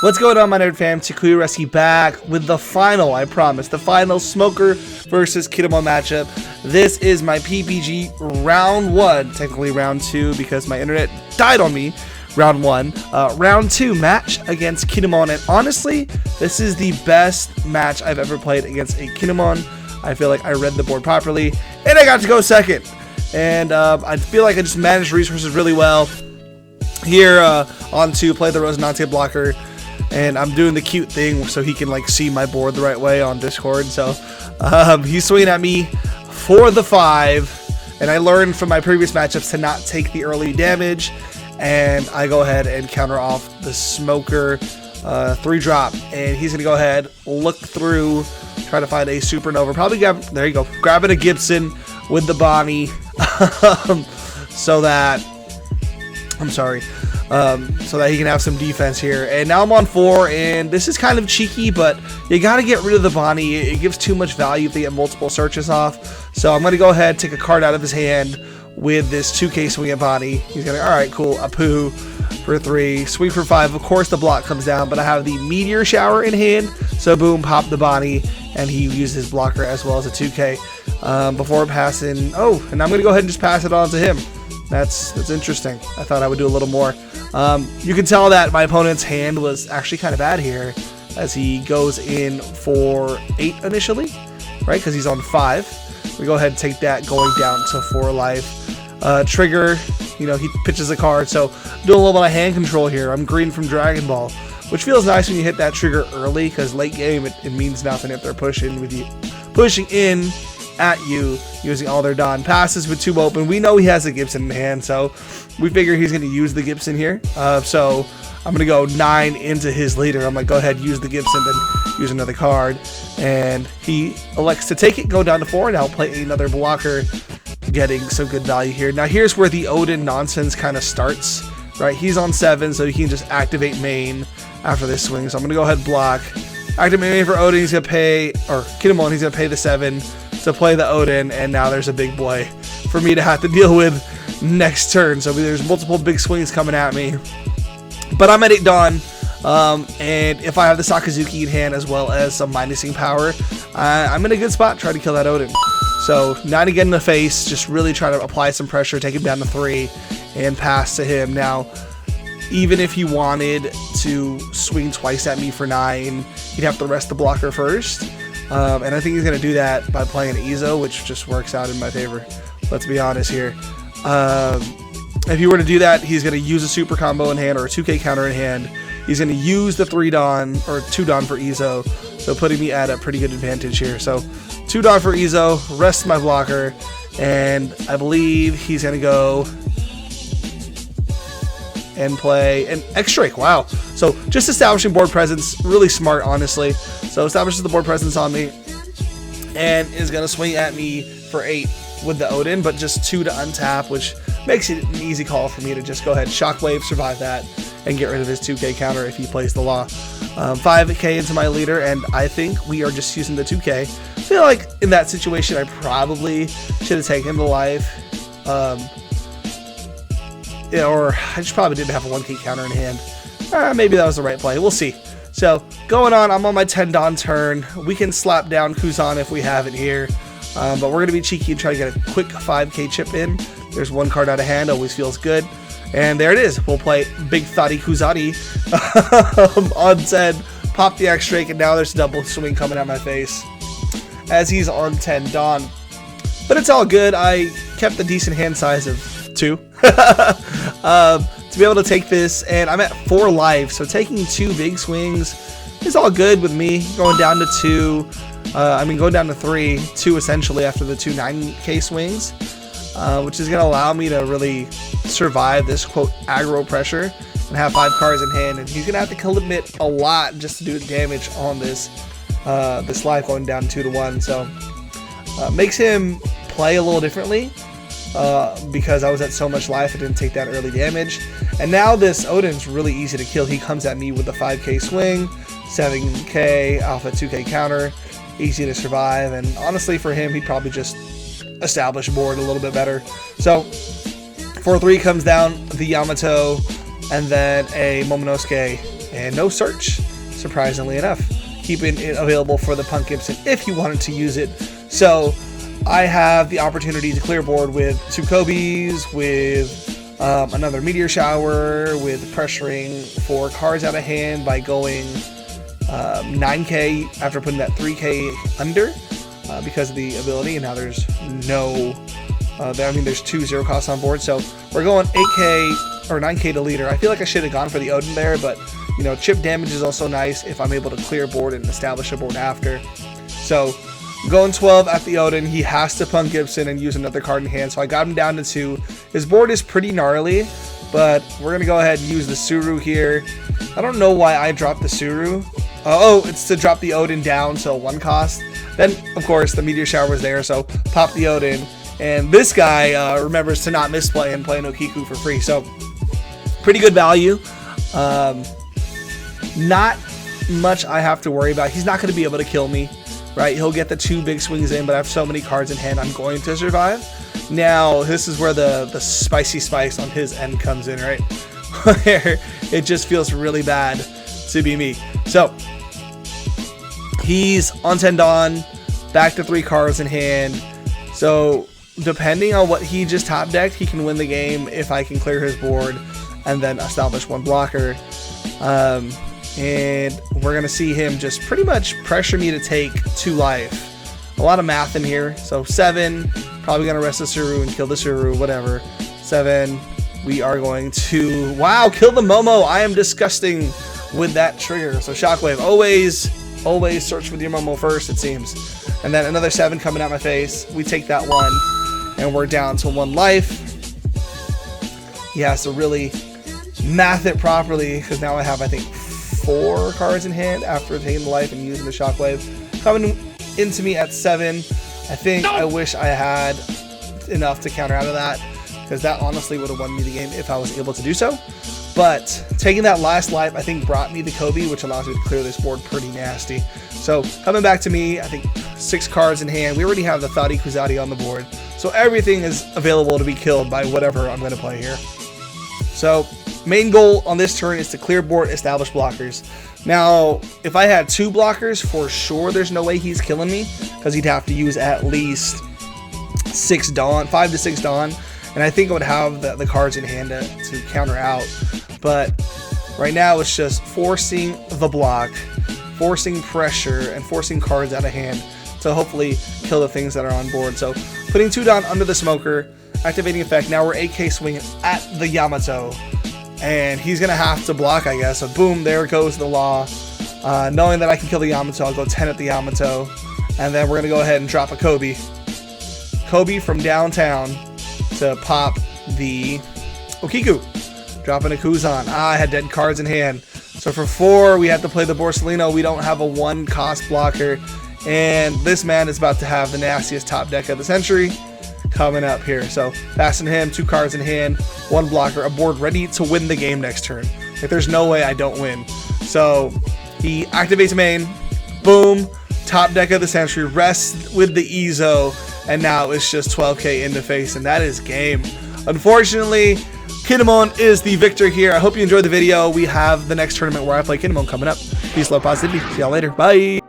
What's going on, my nerd fam? Takuya Reski back with the final, I promise, the final Smoker versus Kinemon matchup. This is my PPG round 1, technically round 2 because my internet died on me. Round 1, round 2 match against Kinemon, and honestly, this is the best match I've ever played against a Kinemon. I feel like I read the board properly, and I got to go second. And I feel like I just managed resources really well here on to play the Rosinante blocker. And I'm doing the cute thing so he can like see my board the right way on Discord. So he's swinging at me for the 5, and I learned from my previous matchups to not take the early damage, and I go ahead and counter off the Smoker 3-drop, and he's gonna go ahead, look through, try to find a supernova, probably there you go, grabbing a Gibson with the Bonnie so that so that he can have some defense here. And now I'm on 4, and this is kind of cheeky, but you got to get rid of the Bonnie. It gives too much value if they get multiple searches off. So I'm going to go ahead, take a card out of his hand with this 2K swing at Bonnie. He's going to, alright, cool, Apu for 3, swing for 5. Of course the block comes down, but I have the Meteor Shower in hand, so boom, pop the Bonnie, and he used his blocker as well as a 2K before passing. Oh, and I'm going to go ahead and just pass it on to him. That's interesting. I thought I would do a little more. You can tell that my opponent's hand was actually kind of bad here, as he goes in for 8 initially, right? Because he's on 5. We go ahead and take that, going down to 4 life. Trigger, you know, he pitches a card, so doing a little bit of hand control here. I'm green from Dragon Ball, which feels nice when you hit that trigger early, because late game it means nothing if they're pushing in at you using all their Don passes with 2 open. We know he has a Gibson in hand, so we figure he's going to use the Gibson here. So I'm going to go 9 into his leader. I'm going to go ahead, use the Gibson, then use another card, and he elects to take it, go down to 4, and I'll play another blocker, getting some good value here. Now here's where the Oden nonsense kind of starts, right? He's on 7, so he can just activate main after this swing. So I'm going to go ahead, block, activate main for Oden. He's going to pay, or Kinemon, he's going to pay the 7 to play the Oden, and now there's a big boy for me to have to deal with next turn. So there's multiple big swings coming at me, but I'm at 8 Dawn, and if I have the Sakazuki in hand as well as some minusing power, I'm in a good spot trying to kill that Oden. So 9 again in the face, just really trying to apply some pressure, take him down to 3, and pass to him. Now, even if he wanted to swing twice at me for 9, he'd have to rest the blocker first. And I think he's going to do that by playing an Izo, which just works out in my favor. Let's be honest here. If he were to do that, he's going to use a super combo in hand or a 2K counter in hand. He's going to use the 3 Don or 2 Don for Izo, so putting me at a pretty good advantage here. So 2 Don for Izo, rest my blocker, and I believe he's going to go and play an X-Drake. Wow. So just establishing board presence, really smart, honestly. So establishes the board presence on me and is going to swing at me for 8 with the Oden, but just 2 to untap, which makes it an easy call for me to just go ahead, Shockwave, survive that, and get rid of his 2K counter if he plays the Law. 5K into my leader, and I think we are just using the 2K. I feel like in that situation, I probably should have taken him to life. Yeah, or I just probably didn't have a 1K counter in hand. Maybe that was the right play. We'll see. So, going on, I'm on my 10 Don turn. We can slap down Kuzan if we have it here. But we're going to be cheeky and try to get a quick 5K chip in. There's 1 card out of hand, always feels good. And there it is. We'll play Big Thotty Kuzani on 10. Pop the X-Drake, and now there's a double swing coming at my face as he's on 10 Don. But it's all good. I kept a decent hand size of 2 to be able to take this, and I'm at 4 life, so taking 2 big swings is all good with me. Going down to 2, going down to 3, 2 essentially after the 2 9K swings, which is going to allow me to really survive this quote aggro pressure and have 5 cards in hand, and he's going to have to commit a lot just to do damage on this this life going down 2 to 1. So makes him play a little differently. Because I was at so much life, I didn't take that early damage. And now this Oden's really easy to kill. He comes at me with the 5K swing, 7K off a 2K counter, easy to survive. And honestly, for him, he'd probably just establish board a little bit better. So 4-3 comes down the Yamato, and then a Momonosuke and no search, surprisingly enough, keeping it available for the Punk Gibson if you wanted to use it. So I have the opportunity to clear board with 2 Kobes, with another Meteor Shower, with pressuring 4 cards out of hand by going 9k after putting that 3k under because of the ability, and now there's no there's 2 0 costs on board, so we're going 8k or 9k to leader. I feel like I should have gone for the Oden there, but you know, chip damage is also nice if I'm able to clear board and establish a board after. So going 12 at the Oden, he has to Punk Gibson and use another card in hand, so I got him down to 2. His board is pretty gnarly, but we're going to go ahead and use the Suru here. I don't know why I dropped the Suru. Oh, it's to drop the Oden down, so 1 cost. Then, of course, the Meteor Shower was there, so pop the Oden. And this guy remembers to not misplay and play an Okiku for free, so pretty good value. Not much I have to worry about. He's not going to be able to kill me, right? He'll get the 2 big swings in, but I have so many cards in hand, I'm going to survive. Now, this is where the spicy spice on his end comes in, right? Where it just feels really bad to be me. So, he's on 10 Dawn, back to 3 cards in hand. So, depending on what he just top decked, he can win the game if I can clear his board and then establish 1 blocker. And we're going to see him just pretty much pressure me to take 2 life. A lot of math in here. So 7, probably going to rest the Suru and kill the Suru, whatever. 7, we are going to, wow, kill the Momo. I am disgusting with that trigger. So Shockwave, always search with your Momo first, it seems. And then another 7 coming at my face. We take that 1, and we're down to 1 life. He has to really math it properly, because now I have, I think, 4 cards in hand after taking the life and using the Shockwave. Coming into me at 7. I think I wish I had enough to counter out of that, because that honestly would have won me the game if I was able to do so. But taking that last life, I think, brought me the Kobe, which allows me to clear this board pretty nasty. So coming back to me, I think 6 cards in hand. We already have the Thoughty Kuzati on the board, so everything is available to be killed by whatever I'm going to play here. So main goal on this turn is to clear board, establish blockers. Now, if I had 2 blockers, for sure there's no way he's killing me, because he'd have to use at least 6 Dawn, 5 to 6 Dawn, and I think I would have the cards in hand to counter out. But right now it's just forcing the block, forcing pressure, and forcing cards out of hand to hopefully kill the things that are on board. So putting 2 Dawn under the Smoker, activating effect. Now we're 8k swinging at the Yamato, and he's gonna have to block, I guess. So boom, there goes the law. Knowing that I can kill the Yamato, I'll go 10 at the Yamato, and then we're gonna go ahead and drop a Kobe from downtown to pop the Okiku, dropping a Kuzan. I had dead cards in hand, so for 4 we have to play the Borsalino. We don't have a 1 cost blocker, and this man is about to have the nastiest top deck of the century coming up here. So passing him 2 cards in hand, 1 blocker, a board ready to win the game next turn. Like, there's no way I don't win. So he activates main, boom, top deck of the century, rests with the Ezo, and now it's just 12k in the face, and that is game. Unfortunately, Kinemon is the victor here. I hope you enjoyed the video. We have the next tournament where I play Kinemon coming up. Peace, love, positivity. See y'all later. Bye.